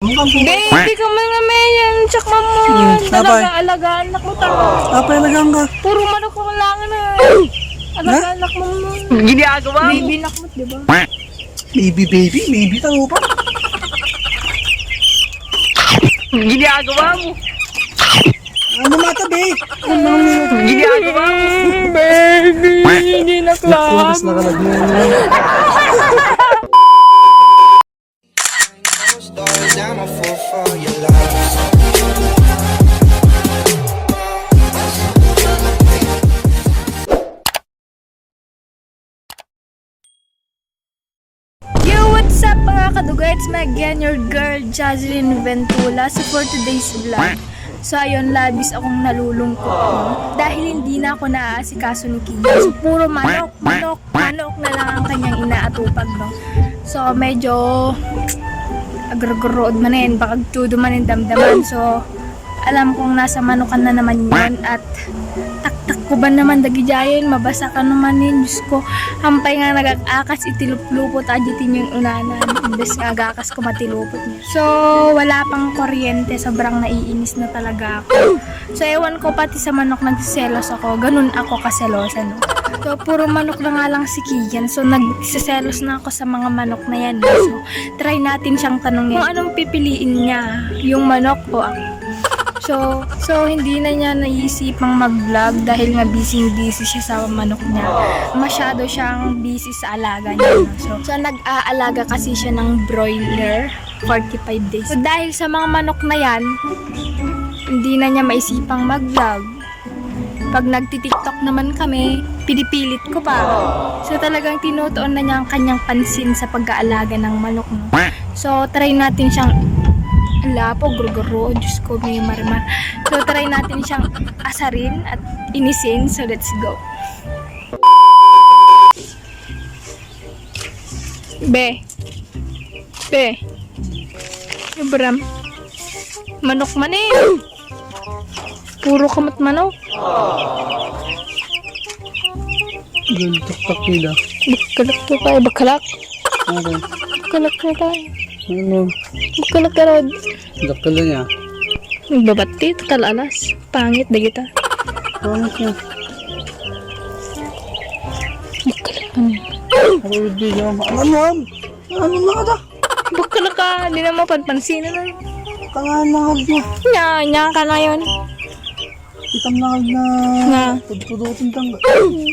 Baby ka mga mayan, tsak mo. Talaga alagaan anak mo tao. Apa alagaan ka? Puro manok ko lang na. Alagaan anak mo. Ginagawa mo. Baby anak mo, di ba? Baby, tao pa. Ginagawa mo. Ano matabi? Ginagawa mo. Baby, hindi na Punas na kalagyan. I'm a fool for your love. Yo, what's up mga kaduga? It's me again, your girl, Jazlyn Ventula. So for today's vlog, so ayun, labis akong nalulungkot, no? Dahil hindi na ako naaasikaso ni Kian. So puro manok na lang ang kanyang inaatupag, no? So medyo agragorood man na yun, baka tudo man yung damdaman. So alam kong nasa manukan na naman yun, at taktak ko ba naman dagijayan, mabasa ka naman yun, Diyos ko, hampay nga nag-akas itiluplupot adyatin yung unanan, imbes nga agakas ko matilupot niya. So wala pang kuryente, sobrang naiinis na talaga ako. So ewan ko, pati sa manok nagsiselos ako, ganun ako kaselosa, no? So puro manok na nga lang si Kian, so nagsiselos na ako sa mga manok na yan. So try natin siyang tanongin kung anong pipiliin niya, yung manok o ako. So hindi na niya naisipang mag-vlog dahil nga busy siya sa manok niya. Masyado siyang busy sa alaga niya. So nag-aalaga kasi siya ng broiler 45 days. So dahil sa mga manok na yan, hindi na niya maisipang mag-vlog. Pag nagti-TikTok naman kami, pinipilit ko pa. So talagang tinutuon na niya ang kanyang pansin sa pag-aalaga ng manok. No? So try natin siyang lapo, guruguro, Diyos ko, may marmar. So try natin siyang asarin at inisin. So let's go. Be Ibram, manok man eh. Puro kamat manok. Taktak nila. Bakalak na tayo, bakalak. Ano? Bakalak na tayo. Ano? Bakalak ka rod. Dakala niya. Nagbabati, kalalas. Pangit na kita. Pangit niya. Bakalak ka na. Ako hindi niya. Ano na ka da? Bakalak ka, hindi na mapanpansinan na. Kanganangag niya. Nya ka na yun. Itamnangag na. Nga. Pudpudutin kang.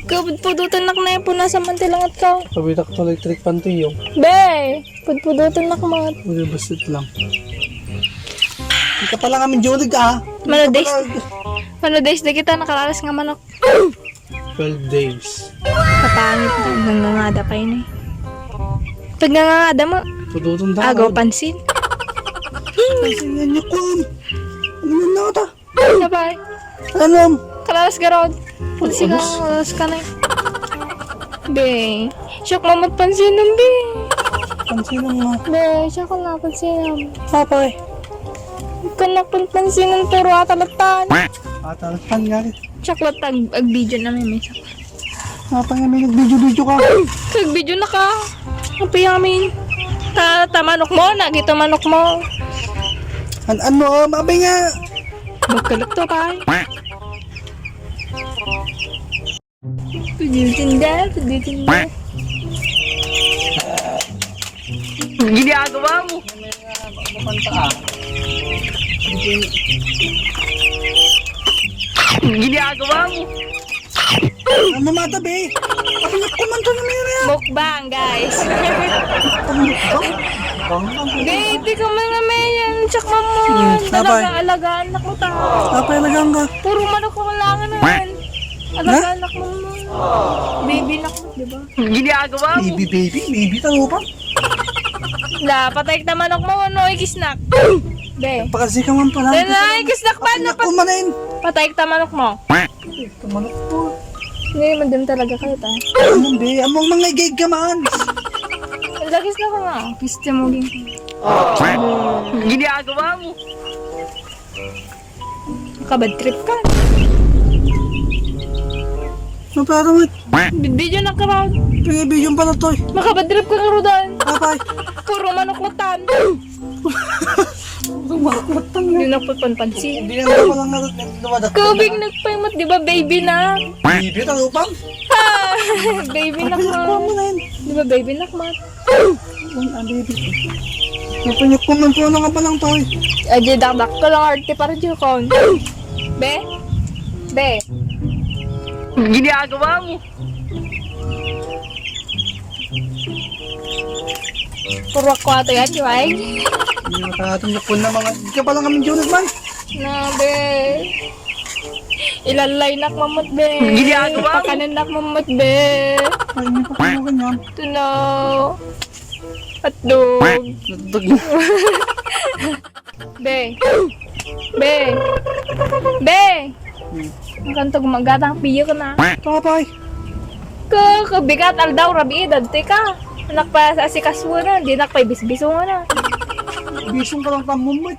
Pudpudutan na na yung punasa mantilangat ka. Pabitak to electric panty yung. Be, pudpudutan na kamat. Uy, basit lang. Hindi ka pala kami julig ka. Mano days na kita nakalalas nga manok. 12 days. Kapangit na, nangangada pa yun eh. Pag nangangada mo, Pudutin daw. agaw pansin. Kasi yan niya kung. Ano na ka da? Sabay, Ano? kalalas ka rod. Pulsi ka, kalalas ka na yun. Be, siya ko magpansinan, be. Pansinan mo. Be, siya ko napansinan. Papa eh. Huwag ka napansinan, puro atalatan. Patalpan nga rin. Chaklat ag-video namin, may saklat. Papa nga may nag-video ka. Nag-video na ka. Ang piyamin. Manok mo, nagito manok mo. Ano? Mabay nga. Magkalak to kay. Pudutinda. Ginagawa mo. Ginagawa mo. Ano matabi? Ako nga kumanta na meron yan. Mukbang, guys. Baby ka mga mayan, tsak mo. Talaga alagaan anak mo tao. Apa alagaan ka? Puro manok ko lang na yan. Alagaan anak mo. Baby anak mo, diba? Ginagawa mo. Baby tao pa. Patay ka manok mo, ano, ikisnak. Be. Pakasi ka man pala. Ikisnak pa na. Kumanin. Patay ka manok mo. Tumanok po. Hindi, mandam talaga kayo tayo. Ano be? Among mga igay ka man. Lagis na ko nga. Piste mo din. Ginagawa mo. Kabad trip ka. No, pero wait. Video na ka raw. Pag-ibigyan pala to eh. Makabad trip ka nga rodan. Papay. Puro manok lutan. Kumakutang Hindi na. na panpansin. Hindi na ako lang nawadak. Kubig nagpaimot, di ba baby na? Bibi, talupang. Baby na Napinyak ko mo na yun. Di ba baby na mat? Baby. Napinyak ko man po na ka pa lang tayo. Aje dakdak ko lang arte para dyan ko. Be? Be? Ginagawa mo. Purwak ko ato yan, di ba? Hindi makatanggap po na mga... Hindi ka pa lang kami Jonas man. Na, be. Ilalay nak mamut, be. Ginagawa mo. Pakanan nak mamut, be. Ay, hindi pa kayo ganyan. Ito na. Hotdog. Natutog na. Be. Be. Be. Ang kanto gumagatang piyo ka na. Tatay. Kabigat aldaw rabi edad. Teka. Anak pa sa asikas mo na. Di nak pa ibisbiso mo na. Bisong ka lang tamumit.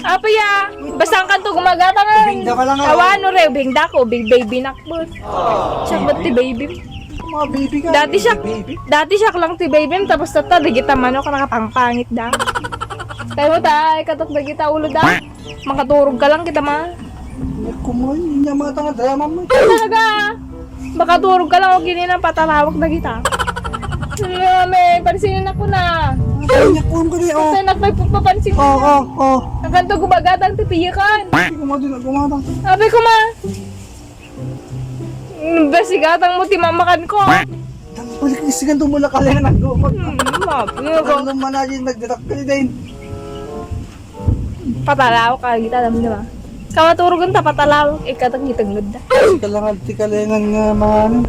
Apa ya? Basta ang kanto gumagatang. Ubingda ka lang, ah. Tawano re. Ubingda ko. Big baby nakbot. Siya ba't ti baby? Mga baby ka. Dati siya. Baby. Dati siya lang ti baby. Tapos tata. Digita manok ka nakapangpangit da. Pero tay. Katok digita ulo da. Makaturog ka lang kita ma. Kumoy, hindi niya matanga drama mo. Talaga. Makaturog ka lang o ginina patalawak na kita. May pansinin ako na. Pinyak ko ko di, oh. Kasi nagpapansin ko Oh, na. oh, oh. Ang kanto gumagatang tipiyakan. Hindi ko madun gumatang. Sabi ko ma. Basigatang mo timamakan ko. Balik isigan to mula kala na nagdukot. Mabi ko. Ano naman na din nagdetakil din. Patalawak ka kita alam di ba? Kamaturugan ta patalawak. Ikatang gitanglod da. Kalangan tikalengan nga mga ano.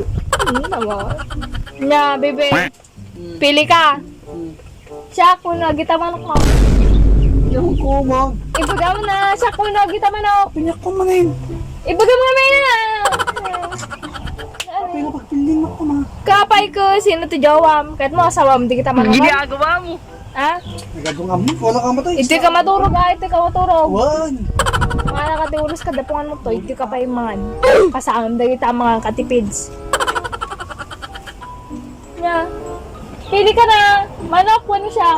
Nawa. Nya bebe. Pili ka. Siya ko na kita manok mo. Yung kumag. Ibaga mo na. Siya ko na kita manok. Pinyak ko man yun. Ibaga mo na na. Pinapagpilin ako ma. Kapay ko, sino to jawam? Kahit mo asawam, di kita manok. Ginagawa mo. Ha? Nagadong kami. Wala ka matay. Iti ka maturog ha, iti ka maturog. Wan. Mga nakatiulos ka, dapungan mo to, iti ka pa yung mga kasama dahil kita mga katipids. Nya. Pili ka na. Manok, ano siya?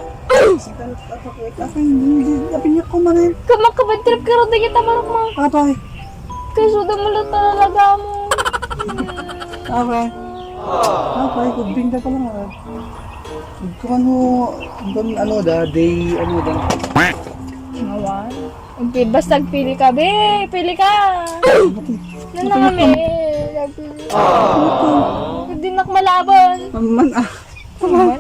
Pinyak ko man yun. Kamakabad trip ka rin, di kita manok mo. Tatay. Kasuda mo lang talaga mo. Tatay. Tatay, kubing na pala nga. Kung ano da, day, ano da. Ngawan. Basta pili ka, be. Pili ka. Ano na kami? Hindi nakmalaban. Man, ah. Naman.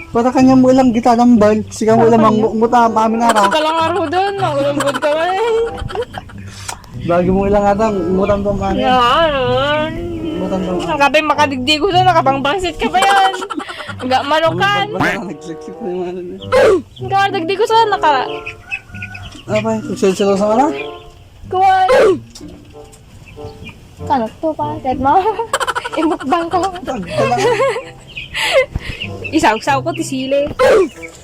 Para kanya mo lang kita ng bal. Siya mo lang muta amin ara. Ka lang aro doon. Nakulambod ka ba eh. Bagi mo ilang atang mutam tong amin. Yan. Mutam tong. Nakabi makadigdi ko doon. Nakapangbangsit ka pa yan. Hanggang manukan. Nagsiksik na yung ano. Hanggang digdi ko sa naka... Apa? Sila sa ano? Kuwan. Kanak to pa. Kahit mo. Imukbang ka lang. Isaw-saw ko tisili.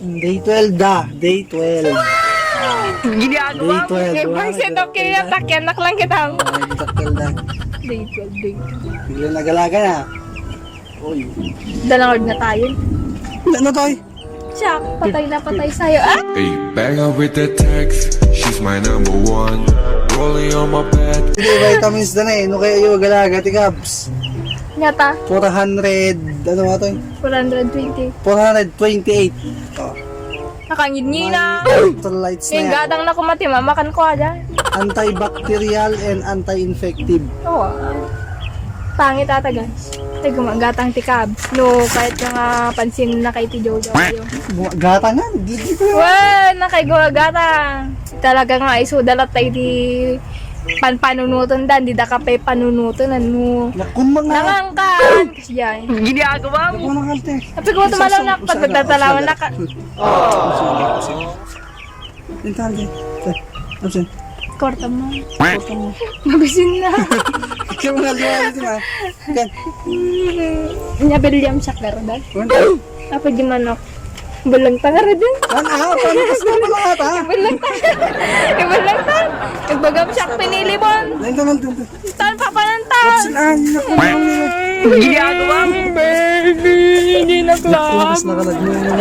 Day 12 da. Day 12. Ginagawa mo. Day 12. Yung bangsit ako kinatak. Yanak lang kita. Takil da. Day 12, day 12. Bigla nagalaga na. Uy. Dalangod na tayo. Ano tayo? Siya, patay na patay sa'yo. Ah! Hey, back up with the text. She's my number one. Rolling on my bed. Hindi, vitamins na eh. No kaya yung galaga, tikabs. Nyata, 400, ano nga to? 420. 428. Oh. Nakangid-ngi na. Electrolytes na Yung yan. gadang na kumati, mamakan ko aja. Antibacterial and anti-infective. Oo. Pangit ata guys. Tay gumagatang tikab. No, kahit yung pansin na kay ti Jojo. Gata nga, nagligid ko yun. Wow, nakay gumagatang. Talaga nga iso dalat tay di panunutan dan, di da ka pay panunutan ano. Nakun mga. Nangangkan. Kasi yan. Ginagawa mo. Ako na kalte. Tapi kung tumalaw na, pag nagtatalawan na ka. Intan din. Absen. Korta mo. Porta mo. Mabisin na. Ikaw nga liwanag din ah. Kan. Nya William siya karo dahil. Kun. Apa di manok? Balang tangar din. Ano panas na pala ata. Balang tangar. Balang tangar. Nagbagam siya pinili mo. Nandun nandun. Tan papanantan. Absen ah, naku mga. Ginagawa mo. Baby, hindi na Naku, mas nakalagay mo.